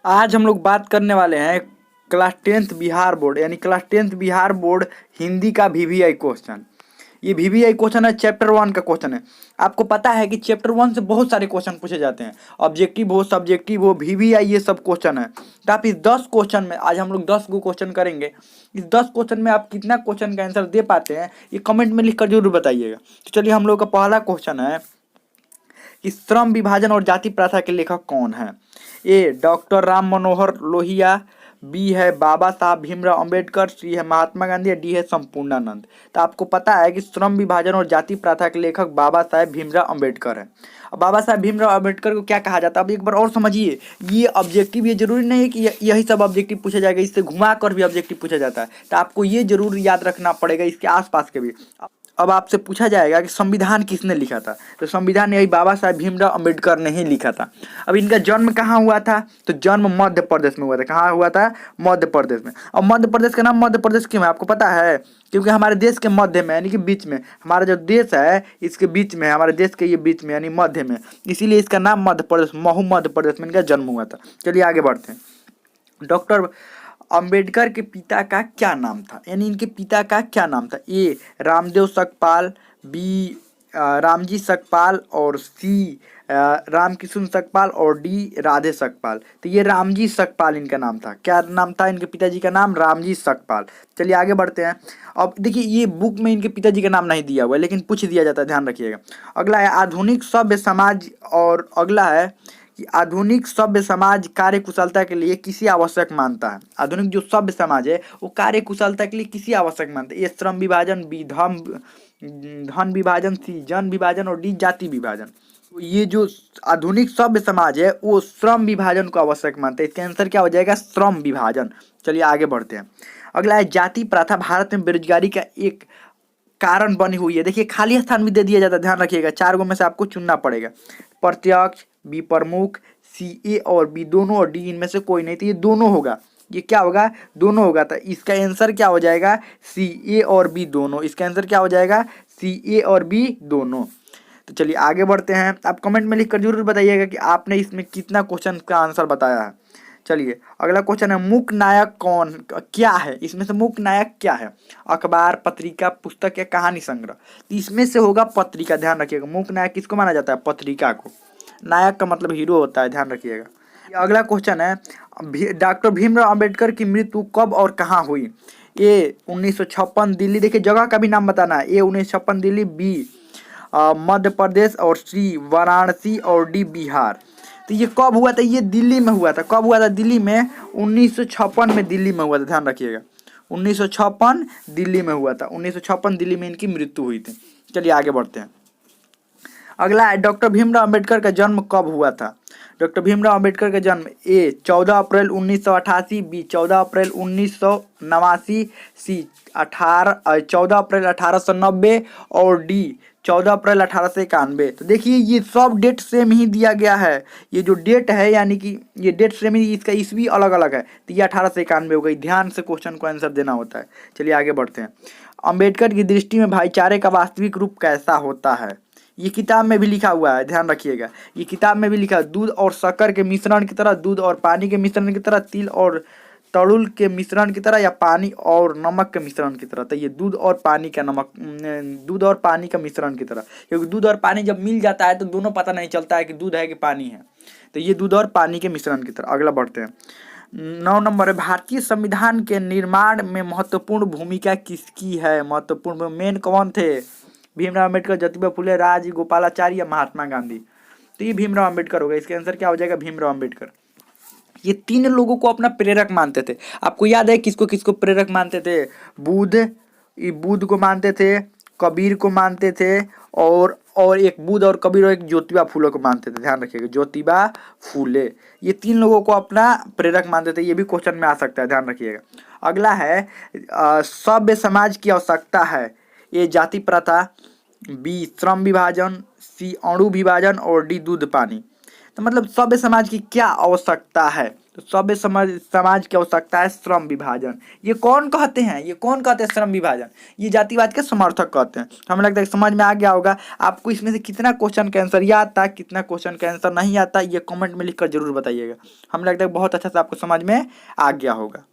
आज हम लोग बात करने वाले हैं क्लास 10th बिहार बोर्ड यानी class 10th Bihar board Hindi का वीवीआई क्वेश्चन। ये वीवीआई क्वेश्चन है, चैप्टर 1 का क्वेश्चन है। आपको पता है कि चैप्टर 1 से बहुत सारे क्वेश्चन पूछे जाते हैं, ऑब्जेक्टिव हो, सब्जेक्टिव हो, वीवीआई, ये सब क्वेश्चन है। तो आप इस 10 क्वेश्चन में, आज हम लोग 10 को क्वेश्चन करेंगे। इस 10 क्वेश्चन में आप कितना क्वेश्चन का आंसर दे पाते हैं ये कमेंट में लिखकर जरूर बताइएगा। तो चलिए, हम लोग का पहला क्वेश्चन है कि श्रम विभाजन और जाति प्रथा के लेखक कौन है। ए डॉक्टर राम मनोहर लोहिया, बी है बाबा साहब भीमराव अंबेडकर, सी है महात्मा गांधी, डी है संपूर्णानंद। तो आपको पता है कि श्रम विभाजन और जाति प्रथा के लेखक बाबा साहेब भीमराव अंबेडकर है। अब बाबा साहेब भीमराव अंबेडकर को क्या कहा जाता है, अब एक बार और समझिए। ये ऑब्जेक्टिव, ये जरूरी नहीं है कि यही सब ऑब्जेक्टिव पूछा जाएगा, इससे घुमा कर भी ऑब्जेक्टिव पूछा जाता है। तो आपको ये जरूर याद रखना पड़ेगा, इसके आसपास के भी। अब आपसे पूछा जाएगा कि संविधान किसने लिखा था, तो संविधान यही बाबा साहेब भीमराव अंबेडकर ने ही लिखा था। अब इनका जन्म कहाँ हुआ था, तो जन्म मध्य प्रदेश में हुआ था। कहाँ हुआ था, मध्य प्रदेश में। अब मध्य प्रदेश का नाम मध्य प्रदेश क्यों है, आपको पता है? क्योंकि हमारे देश के मध्य में यानी कि बीच में, हमारा जो देश है इसके बीच में, हमारे देश के ये बीच में यानी मध्य में, इसीलिए इसका नाम मध्य प्रदेश, महू मध्य प्रदेश में इनका जन्म हुआ था। चलिए आगे बढ़ते हैं। डॉक्टर अंबेडकर के पिता का क्या नाम था, यानी इनके पिता का क्या नाम था। ए रामदेव सकपाल, बी रामजी सकपाल, और सी रामकिशन सकपाल, और डी राधे सकपाल। तो ये रामजी सकपाल इनका नाम था। क्या नाम था इनके पिताजी का नाम, रामजी सकपाल। चलिए आगे बढ़ते हैं। अब देखिए, ये बुक में इनके पिताजी का नाम नहीं दिया हुआ है, लेकिन पूछ दिया जाता है, ध्यान रखिएगा। अगला है आधुनिक सभ्य समाज, और अगला है कि आधुनिक सभ्य समाज कार्य कुशलता के लिए किसी आवश्यक मानता है। आधुनिक जो सभ्य समाज है वो कार्य कुशलता के लिए किसी आवश्यक मानता है। ये श्रम विभाजन, बी धन विभाजन, सी जन विभाजन, और डी जाति विभाजन। तो ये जो आधुनिक सभ्य समाज है वो श्रम विभाजन को आवश्यक मानता है। इसका आंसर क्या हो जाएगा, श्रम विभाजन। चलिए आगे बढ़ते हैं। अगला है जाति प्रथा भारत में बेरोजगारी का एक कारण बनी हुई है। देखिए, खाली स्थान भी दे दिया जाता है, ध्यान रखिएगा। 4 गो में से आपको चुनना पड़ेगा। प्रत्यक्ष, बी प्रमुख, सी ए और बी दोनों, और डी इनमें से कोई नहीं। तो ये दोनों होगा। ये क्या होगा, दोनों होगा। तो इसका आंसर क्या हो जाएगा, सी ए और बी दोनों। इसका आंसर क्या हो जाएगा, सी ए और बी दोनों। तो चलिए आगे बढ़ते हैं। आप कमेंट में लिखकर जरूर बताइएगा कि आपने इसमें कितना क्वेश्चन का आंसर बताया है। चलिए अगला क्वेश्चन है, मुख्य नायक कौन क्या है, इसमें से मुख्य नायक क्या है। अखबार, पत्रिका, पुस्तक या कहानी संग्रह। तो इसमें से होगा पत्रिका, ध्यान रखिएगा। मुख्य नायक किसको माना जाता है, पत्रिका को। नायक का मतलब हीरो होता है, ध्यान रखिएगा। अगला क्वेश्चन है, डॉक्टर भीमराव अंबेडकर की मृत्यु कब और कहाँ हुई। ए 1956 दिल्ली, देखिए जगह का भी नाम बताना है। ए 1956 दिल्ली, बी मध्य प्रदेश, और सी वाराणसी, और डी बिहार। तो ये कब हुआ था, ये दिल्ली में हुआ था। कब हुआ था, दिल्ली में 1956 में दिल्ली में हुआ था, ध्यान रखिएगा। 1956 दिल्ली में हुआ था। 1956 दिल्ली में इनकी मृत्यु हुई थी। चलिए आगे बढ़ते हैं। अगला है, डॉक्टर भीमराव अंबेडकर का जन्म कब हुआ था। डॉक्टर भीमराव अंबेडकर का जन्म ए 14 अप्रैल 1988, बी 14 अप्रैल 1989, सी 14 अप्रैल 1890, और डी 14 अप्रैल 1891। तो देखिए, ये सब डेट सेम ही दिया गया है। ये जो डेट है यानी कि ये डेट सेम ही, इसका ईस्वी अलग अलग है। तो ये 1891 हो गई। ध्यान से क्वेश्चन को आंसर देना होता है। चलिए आगे बढ़ते हैं। अंबेडकर की दृष्टि में भाईचारे का वास्तविक रूप कैसा होता है। ये किताब में भी लिखा हुआ है, ध्यान रखिएगा। ये किताब में भी लिखा है, दूध और शक्कर के मिश्रण की तरह, दूध और पानी के मिश्रण की तरह, तिल और तरुल के मिश्रण की तरह, या पानी और नमक के मिश्रण की तरह। तो ये दूध और पानी का दूध और पानी का मिश्रण की तरह, क्योंकि दूध और पानी जब मिल जाता है तो दोनों पता नहीं चलता है कि दूध है कि पानी है। तो ये दूध और पानी के मिश्रण की तरह। अगला बढ़ते हैं। 9 नंबर है, भारतीय संविधान के निर्माण में महत्वपूर्ण भूमिका किसकी है। महत्वपूर्ण मेन कौन थे, भीमराव अंबेडकर, ज्योतिबा फुले, राजगोपालाचारी, या महात्मा गांधी। तो ये भीमराव अंबेडकर होगा। इसका आंसर क्या हो जाएगा, भीमराव अंबेडकर। ये 3 लोगों को अपना प्रेरक मानते थे। आपको याद है किसको किसको प्रेरक मानते थे, बुद्ध को मानते थे, कबीर को मानते थे, और एक बुद्ध और कबीर और एक ज्योतिबा फूले को मानते थे। ध्यान रखिएगा, ज्योतिबा फूले। ये 3 लोगों को अपना प्रेरक मानते थे। ये भी क्वेश्चन में आ सकता है, ध्यान रखिएगा। अगला है, सभ्य समाज की आवश्यकता है। ए जाति प्रथा, बी श्रम विभाजन, सी अणु विभाजन, और डी दूध पानी। तो मतलब सभ्य समाज की क्या आवश्यकता है? तो सभ्य समाज की आवश्यकता है श्रम विभाजन। ये कौन कहते हैं? ये कौन कहते हैं श्रम विभाजन? ये जातिवाद के समर्थक कहते हैं। तो हमें लगता है समझ में आ गया होगा। आपको इसमें से कितना क्वेश्चन का आंसर याद था, कितना क्वेश्चन का आंसर नहीं आता, ये कमेंट में लिखकर जरूर बताइएगा। हमें लगता है बहुत अच्छा से आपको समझ में आ गया होगा।